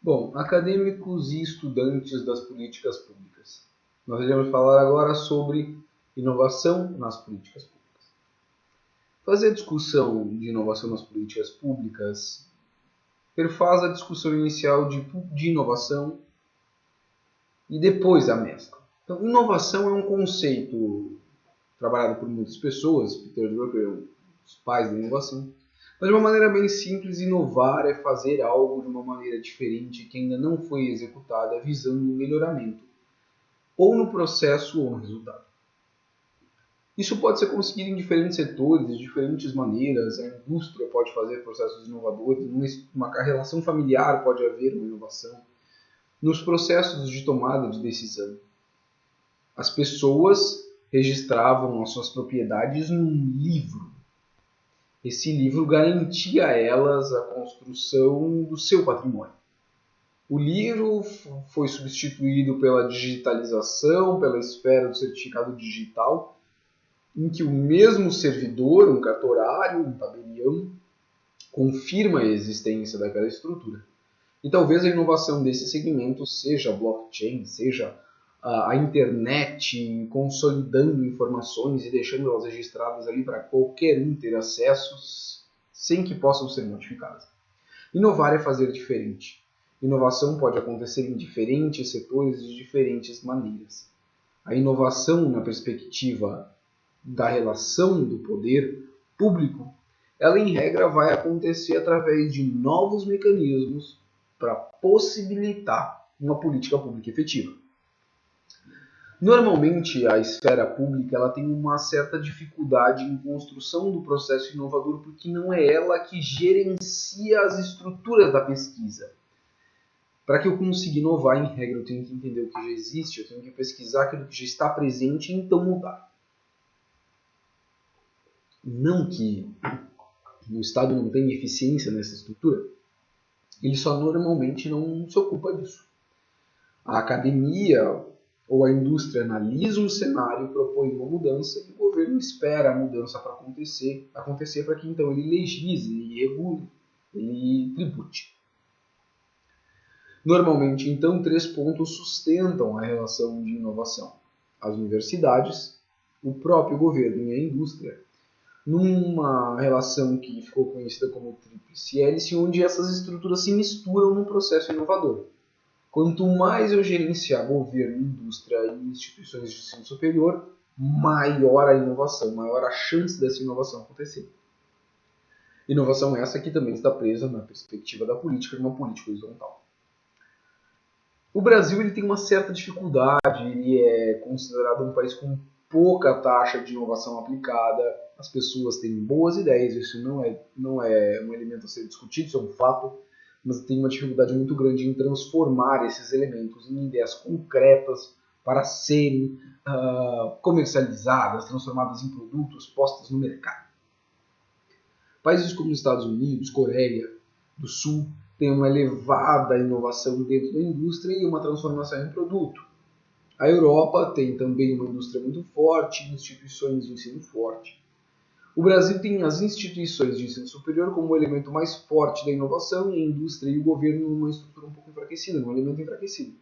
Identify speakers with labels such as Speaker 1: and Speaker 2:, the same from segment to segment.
Speaker 1: Bom, acadêmicos e estudantes das políticas públicas. Nós iremos falar agora sobre inovação nas políticas públicas. Fazer a discussão de inovação nas políticas públicas perfaz a discussão inicial de inovação e depois a mescla. Então, inovação é um conceito trabalhado por muitas pessoas, Peter Drucker é um dos pais da inovação, mas de uma maneira bem simples, inovar é fazer algo de uma maneira diferente que ainda não foi executada visando um melhoramento, ou no processo ou no resultado. Isso pode ser conseguido em diferentes setores, de diferentes maneiras. A indústria pode fazer processos inovadores, numa relação familiar pode haver uma inovação, nos processos de tomada de decisão. As pessoas registravam as suas propriedades num livro. Esse livro garantia a elas a construção do seu patrimônio. O livro foi substituído pela digitalização, pela esfera do certificado digital, em que o mesmo servidor, um cartorário, um tabelião, confirma a existência daquela estrutura. E talvez a inovação desse segmento seja a blockchain, seja a internet consolidando informações e deixando elas registradas ali para qualquer um ter acesso sem que possam ser modificadas. Inovar é fazer diferente. Inovação pode acontecer em diferentes setores de diferentes maneiras. A inovação na perspectiva da relação do poder público, ela em regra vai acontecer através de novos mecanismos para possibilitar uma política pública efetiva. Normalmente, a esfera pública ela tem uma certa dificuldade em construção do processo inovador porque não é ela que gerencia as estruturas da pesquisa. Para que eu consiga inovar, em regra, eu tenho que entender o que já existe, eu tenho que pesquisar aquilo que já está presente e então mudar. Não que o Estado não tenha eficiência nessa estrutura, ele só normalmente não se ocupa disso. A academia ou a indústria analisa um cenário, propõe uma mudança e o governo espera a mudança para acontecer para que então ele legisle, ele regule, ele tribute. Normalmente, então, 3 pontos sustentam a relação de inovação: as universidades, o próprio governo e a indústria, numa relação que ficou conhecida como tríplice hélice, onde essas estruturas se misturam num processo inovador. Quanto mais eu gerenciar governo, indústria e instituições de ensino superior, maior a inovação, maior a chance dessa inovação acontecer. Inovação essa que também está presa na perspectiva da política, de uma política horizontal. O Brasil ele tem uma certa dificuldade, ele é considerado um país com pouca taxa de inovação aplicada, as pessoas têm boas ideias, isso não é um elemento a ser discutido, isso é um fato, mas tem uma dificuldade muito grande em transformar esses elementos em ideias concretas para serem comercializadas, transformadas em produtos, postas no mercado. Países como os Estados Unidos, Coreia do Sul, têm uma elevada inovação dentro da indústria e uma transformação em produto. A Europa tem também uma indústria muito forte, instituições de ensino forte. O Brasil tem as instituições de ensino superior como o elemento mais forte da inovação e a indústria e o governo numa estrutura um pouco enfraquecida, num elemento enfraquecido.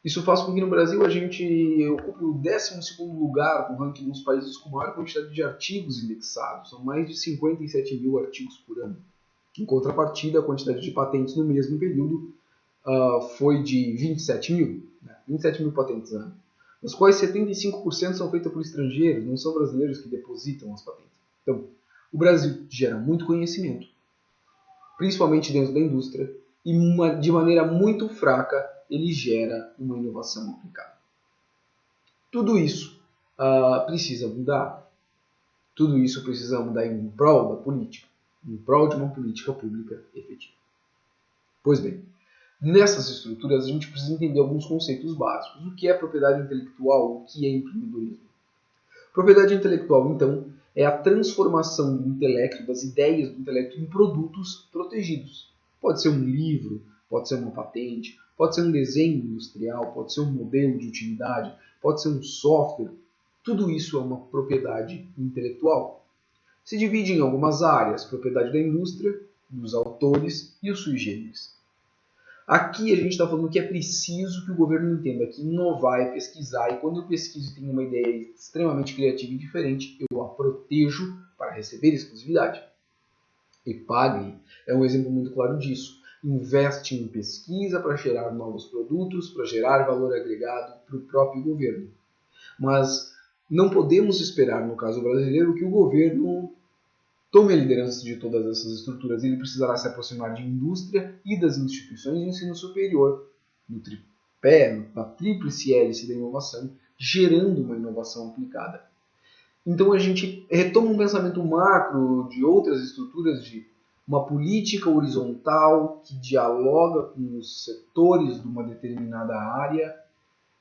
Speaker 1: Isso faz com que no Brasil a gente ocupe o 12º lugar no ranking dos países com maior quantidade de artigos indexados. São mais de 57 mil artigos por ano. Em contrapartida, a quantidade de patentes no mesmo período foi de 27 mil. 27 mil patentes ano. Das quais 75% são feitas por estrangeiros, não são brasileiros que depositam as patentes. Então, o Brasil gera muito conhecimento, principalmente dentro da indústria, e de maneira muito fraca ele gera uma inovação aplicada. Tudo isso precisa mudar. Tudo isso precisa mudar em prol da política, em prol de uma política pública efetiva. Pois bem, nessas estruturas, a gente precisa entender alguns conceitos básicos. O que é propriedade intelectual? O que é empreendedorismo? Propriedade intelectual, então, é a transformação do intelecto, das ideias do intelecto, em produtos protegidos. Pode ser um livro, pode ser uma patente, pode ser um desenho industrial, pode ser um modelo de utilidade, pode ser um software. Tudo isso é uma propriedade intelectual. Se divide em algumas áreas: propriedade da indústria, dos autores e o sui generis. Aqui a gente está falando que é preciso que o governo entenda que inovar é pesquisar, e quando eu pesquiso e tenho uma ideia extremamente criativa e diferente, eu a protejo para receber exclusividade. E Pague é um exemplo muito claro disso. Investe em pesquisa para gerar novos produtos, para gerar valor agregado para o próprio governo. Mas não podemos esperar, no caso brasileiro, que o governo tome a liderança de todas essas estruturas. Ele precisará se aproximar de indústria e das instituições de ensino superior, no tripé, na tríplice hélice da inovação, gerando uma inovação aplicada. Então a gente retoma um pensamento macro de outras estruturas, de uma política horizontal que dialoga com os setores de uma determinada área,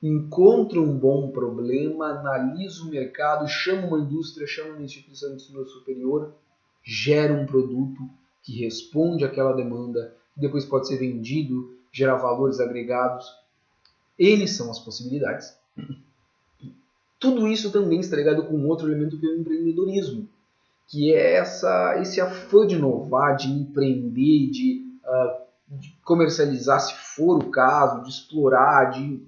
Speaker 1: encontra um bom problema, analisa o mercado, chama uma indústria, chama uma instituição de ensino superior, gera um produto que responde àquela demanda, que depois pode ser vendido, gerar valores agregados. Eles são as possibilidades. Tudo isso também está ligado com outro elemento que é o empreendedorismo, que é esse afã de inovar, de empreender, de comercializar, se for o caso, de explorar, de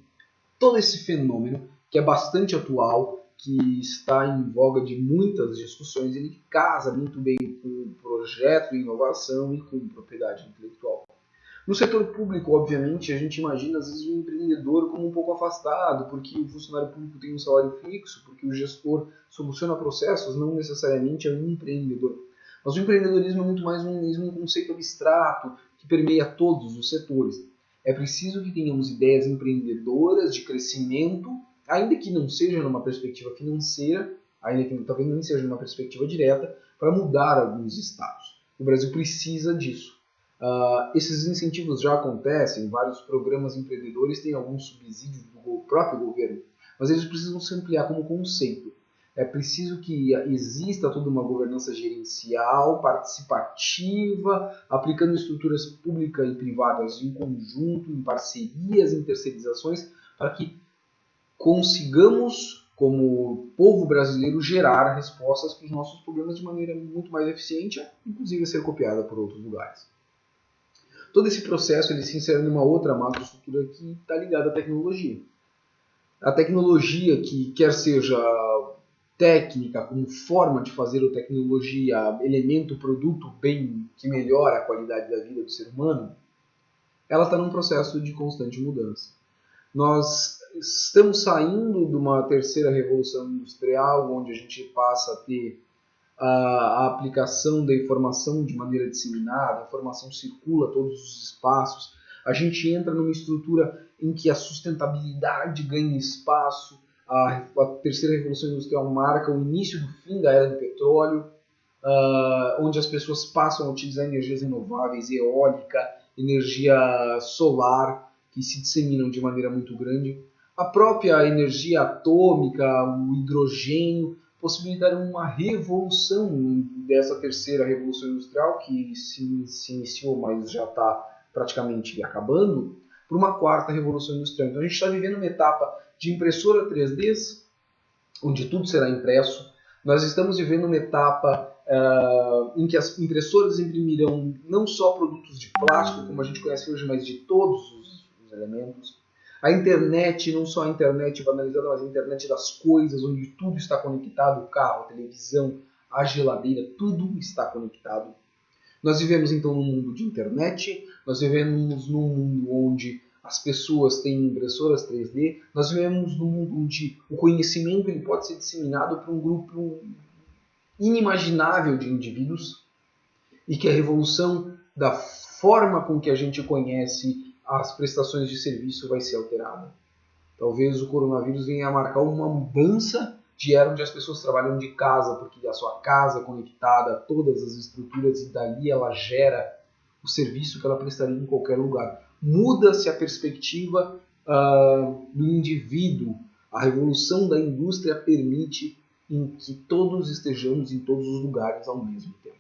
Speaker 1: todo esse fenômeno que é bastante atual, que está em voga de muitas discussões, ele casa muito bem com projeto de inovação e com propriedade intelectual. No setor público, obviamente, a gente imagina às vezes o empreendedor como um pouco afastado, porque o funcionário público tem um salário fixo, porque o gestor soluciona processos, não necessariamente é um empreendedor. Mas o empreendedorismo é muito mais um conceito abstrato que permeia todos os setores. É preciso que tenhamos ideias empreendedoras de crescimento, ainda que não seja numa perspectiva financeira, ainda que talvez nem seja numa perspectiva direta, para mudar alguns estados. O Brasil precisa disso. Esses incentivos já acontecem, vários programas empreendedores têm algum subsídio do próprio governo, mas eles precisam se ampliar como conceito. É preciso que exista toda uma governança gerencial, participativa, aplicando estruturas públicas e privadas em conjunto, em parcerias, em terceirizações, para que consigamos, como povo brasileiro, gerar respostas para os nossos problemas de maneira muito mais eficiente, inclusive a ser copiada por outros lugares. Todo esse processo ele se insere numa outra macroestrutura que está ligada à tecnologia. A tecnologia, que quer seja técnica, como forma de fazer a tecnologia, elemento, produto, bem que melhora a qualidade da vida do ser humano, ela está num processo de constante mudança. Nós estamos saindo de uma terceira revolução industrial, onde a gente passa a ter a aplicação da informação de maneira disseminada, a informação circula a todos os espaços, a gente entra numa estrutura em que a sustentabilidade ganha espaço, a terceira revolução industrial marca o início do fim da era do petróleo, onde as pessoas passam a utilizar energias renováveis, eólica, energia solar, que se disseminam de maneira muito grande. A própria energia atômica, o hidrogênio, possibilitaram uma revolução dessa terceira revolução industrial, que se iniciou, mas já está praticamente acabando, para uma quarta revolução industrial. Então a gente está vivendo uma etapa de impressora 3D, onde tudo será impresso. Nós estamos vivendo uma etapa em que as impressoras imprimirão não só produtos de plástico, como a gente conhece hoje, mas de todos os elementos. A internet, não só a internet banalizada, mas a internet das coisas, onde tudo está conectado, o carro, a televisão, a geladeira, tudo está conectado. Nós vivemos então num mundo de internet, nós vivemos num mundo onde as pessoas têm impressoras 3D, nós vivemos num mundo onde o conhecimento ele pode ser disseminado para um grupo inimaginável de indivíduos e que a revolução da forma com que a gente conhece as prestações de serviço vai ser alterada. Talvez o coronavírus venha a marcar uma mudança de era onde as pessoas trabalham de casa, porque a sua casa é conectada a todas as estruturas e dali ela gera o serviço que ela prestaria em qualquer lugar. Muda-se a perspectiva do indivíduo. A revolução da indústria permite em que todos estejamos em todos os lugares ao mesmo tempo.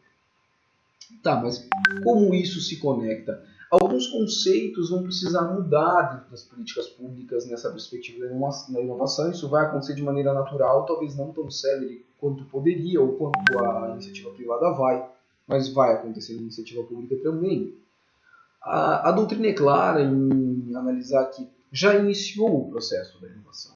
Speaker 1: Tá, mas como isso se conecta? Alguns conceitos vão precisar mudar dentro das políticas públicas nessa perspectiva da inovação. Isso vai acontecer de maneira natural, talvez não tão célere quanto poderia ou quanto a iniciativa privada vai, mas vai acontecer na iniciativa pública também. A doutrina é clara em analisar que já iniciou o processo da inovação.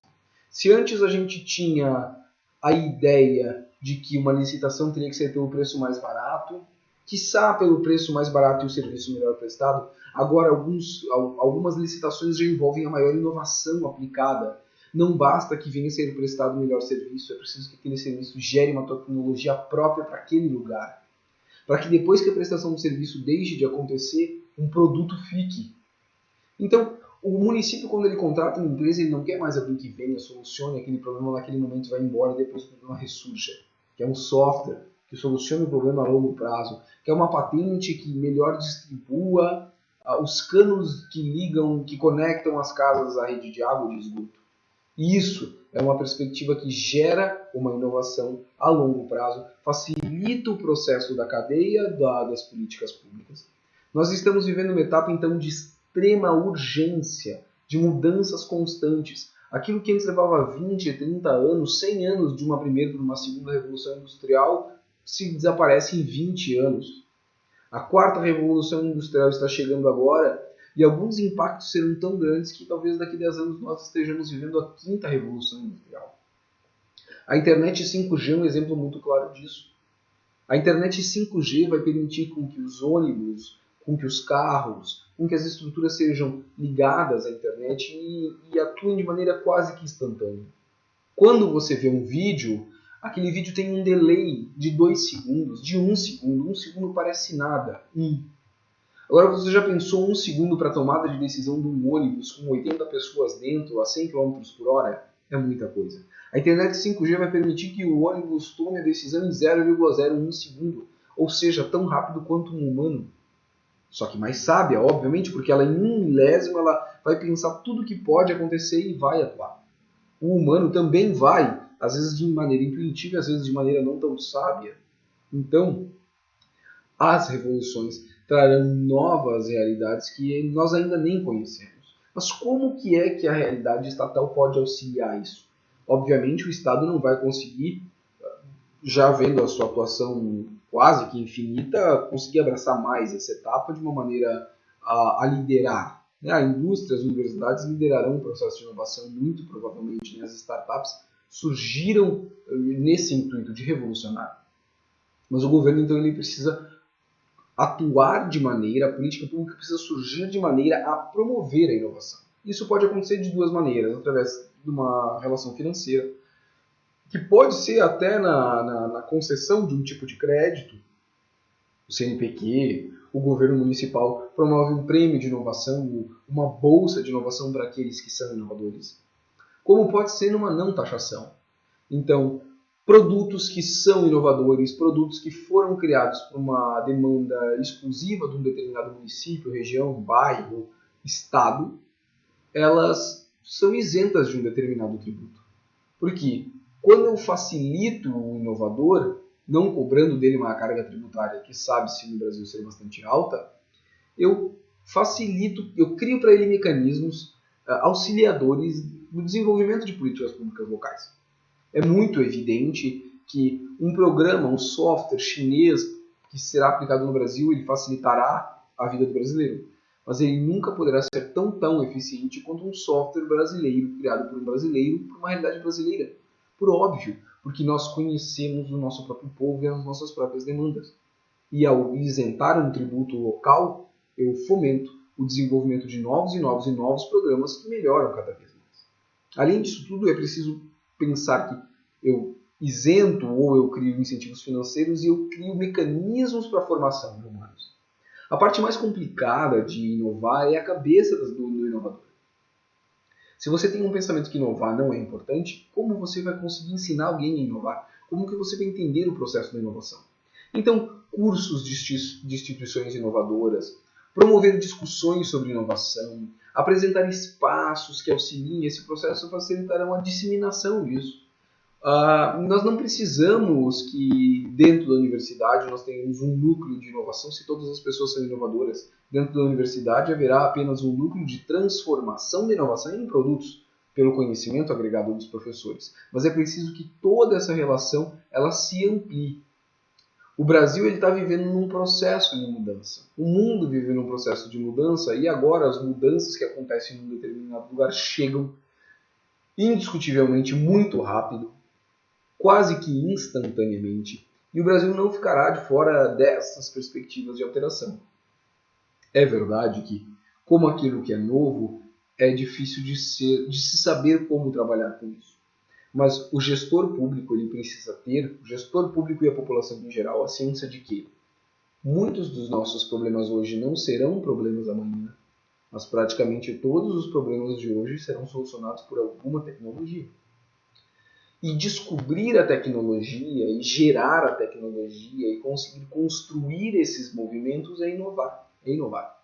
Speaker 1: Se antes a gente tinha a ideia de que uma licitação teria que ser pelo preço mais barato, quiçá pelo preço mais barato e o serviço melhor prestado, agora algumas licitações já envolvem a maior inovação aplicada. Não basta que venha ser prestado o melhor serviço, é preciso que aquele serviço gere uma tecnologia própria para aquele lugar. Para que depois que a prestação do serviço deixe de acontecer, um produto fique. Então, o município, quando ele contrata uma empresa, ele não quer mais alguém que venha, solucione aquele problema naquele momento e vai embora e depois o problema ressurja. Quer um software que solucione o problema a longo prazo. Quer uma patente que melhor distribua os canos que ligam, que conectam as casas à rede de água e de esgoto. E isso é uma perspectiva que gera uma inovação a longo prazo, facilita o processo da cadeia das políticas públicas. Nós estamos vivendo uma etapa, então, de extrema urgência, de mudanças constantes. Aquilo que antes levava 20, 30 anos, 100 anos de uma primeira para uma segunda revolução industrial, se desaparece em 20 anos. A quarta revolução industrial está chegando agora e alguns impactos serão tão grandes que talvez daqui a 10 anos nós estejamos vivendo a quinta revolução industrial. A internet 5G é um exemplo muito claro disso. A internet 5G vai permitir com que os ônibus, com que os carros, com que as estruturas sejam ligadas à internet e atuem de maneira quase que instantânea. Quando você vê um vídeo, aquele vídeo tem um delay de 2 segundos, de 1 segundo. 1 segundo parece nada. Agora, você já pensou 1 segundo para a tomada de decisão de um ônibus com 80 pessoas dentro a 100 km por hora? É muita coisa. A internet 5G vai permitir que o ônibus tome a decisão em 0,01 segundo, ou seja, tão rápido quanto um humano. Só que mais sábia, obviamente, porque ela em 1 milésimo ela vai pensar tudo o que pode acontecer e vai atuar. O humano também vai, às vezes de maneira intuitiva, às vezes de maneira não tão sábia. Então, as revoluções trarão novas realidades que nós ainda nem conhecemos. Mas como que é que a realidade estatal pode auxiliar isso? Obviamente o Estado não vai conseguir, já vendo a sua atuação quase que infinita, conseguir abraçar mais essa etapa de uma maneira a liderar. A indústria, as universidades liderarão o processo de inovação, muito provavelmente, as startups surgiram nesse intuito de revolucionar. Mas o governo, então, ele precisa atuar de maneira, a política pública precisa surgir de maneira a promover a inovação. Isso pode acontecer de duas maneiras, através de uma relação financeira, que pode ser até na concessão de um tipo de crédito. O CNPq, o governo municipal promove um prêmio de inovação, uma bolsa de inovação para aqueles que são inovadores. Como pode ser numa não taxação. Então, produtos que são inovadores, produtos que foram criados por uma demanda exclusiva de um determinado município, região, bairro, estado, elas são isentas de um determinado tributo. Porque quando eu facilito o inovador, não cobrando dele uma carga tributária que sabe-se no Brasil ser bastante alta, eu facilito, eu crio para ele mecanismos auxiliadores no desenvolvimento de políticas públicas locais. É muito evidente que um programa, um software chinês que será aplicado no Brasil, ele facilitará a vida do brasileiro. Mas ele nunca poderá ser tão eficiente quanto um software brasileiro, criado por um brasileiro, por uma realidade brasileira. Por óbvio, porque nós conhecemos o nosso próprio povo e as nossas próprias demandas. E ao isentar um tributo local, eu fomento o desenvolvimento de novos programas que melhoram cada vez mais. Além disso tudo, é preciso pensar que eu isento ou eu crio incentivos financeiros e eu crio mecanismos para a formação de humanos. A parte mais complicada de inovar é a cabeça do inovador. Se você tem um pensamento que inovar não é importante, como você vai conseguir ensinar alguém a inovar? Como que você vai entender o processo da inovação? Então, cursos de instituições inovadoras, promover discussões sobre inovação, apresentar espaços que auxiliem esse processo facilitarão a disseminação disso. Nós não precisamos que dentro da universidade nós tenhamos um núcleo de inovação se todas as pessoas são inovadoras. Dentro da universidade haverá apenas um núcleo de transformação da inovação em produtos pelo conhecimento agregado dos professores. Mas é preciso que toda essa relação ela se amplie. O Brasil está vivendo num processo de mudança. O mundo vive num processo de mudança e agora as mudanças que acontecem em um determinado lugar chegam indiscutivelmente muito rápido, quase que instantaneamente, e o Brasil não ficará de fora dessas perspectivas de alteração. É verdade que, como aquilo que é novo, é difícil de se saber como trabalhar com isso. Mas o gestor público ele precisa ter, o gestor público e a população em geral, a ciência de que muitos dos nossos problemas hoje não serão problemas amanhã, mas praticamente todos os problemas de hoje serão solucionados por alguma tecnologia. E descobrir a tecnologia e gerar a tecnologia e conseguir construir esses movimentos é inovar. É inovar.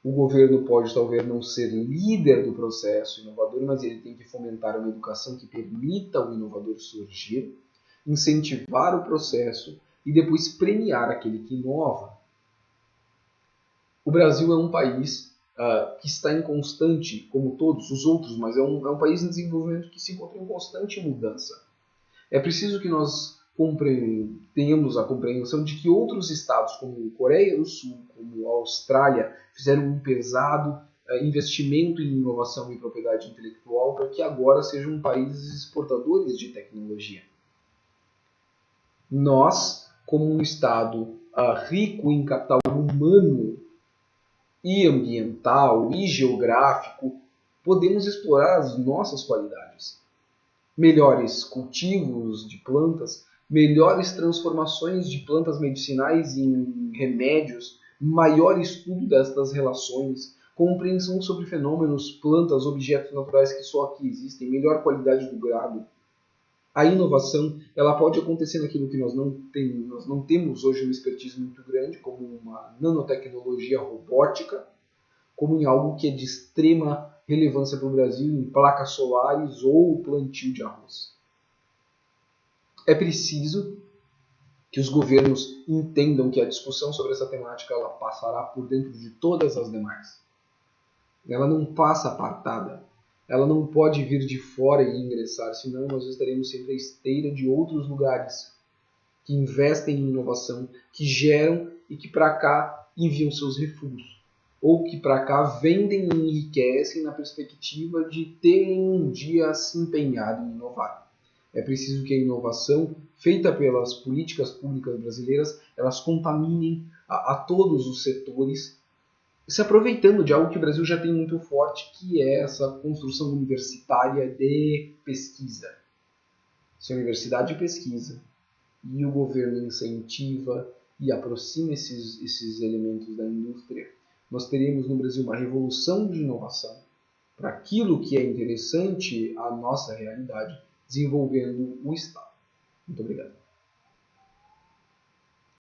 Speaker 1: O governo pode talvez não ser líder do processo inovador, mas ele tem que fomentar uma educação que permita o inovador surgir, incentivar o processo e depois premiar aquele que inova. O Brasil é um país que está em constante, como todos os outros, mas é um país em desenvolvimento que se encontra em constante mudança. É preciso que nós tenhamos a compreensão de que outros estados, como Coreia do Sul, como a Austrália, fizeram um pesado investimento em inovação e propriedade intelectual para que agora sejam países exportadores de tecnologia. Nós, como um estado rico em capital humano e ambiental e geográfico, podemos explorar as nossas qualidades. Melhores cultivos de plantas, melhores transformações de plantas medicinais em remédios, maior estudo destas relações, compreensão sobre fenômenos, plantas, objetos naturais que só aqui existem, melhor qualidade do gado. A inovação ela pode acontecer naquilo que nós não temos hoje uma expertise muito grande, como uma nanotecnologia robótica, como em algo que é de extrema relevância para o Brasil, em placas solares ou plantio de arroz. É preciso que os governos entendam que a discussão sobre essa temática ela passará por dentro de todas as demais. Ela não passa apartada. Ela não pode vir de fora e ingressar, senão nós estaremos sempre à esteira de outros lugares que investem em inovação, que geram e que para cá enviam seus refúgios. Ou que para cá vendem e enriquecem na perspectiva de terem um dia se empenhado em inovar. É preciso que a inovação feita pelas políticas públicas brasileiras elas contaminem a todos os setores, se aproveitando de algo que o Brasil já tem muito forte, que é essa construção universitária de pesquisa. Se a universidade pesquisa e o governo incentiva e aproxima esses elementos da indústria, nós teremos no Brasil uma revolução de inovação para aquilo que é interessante à nossa realidade, desenvolvendo o Estado. Muito obrigado.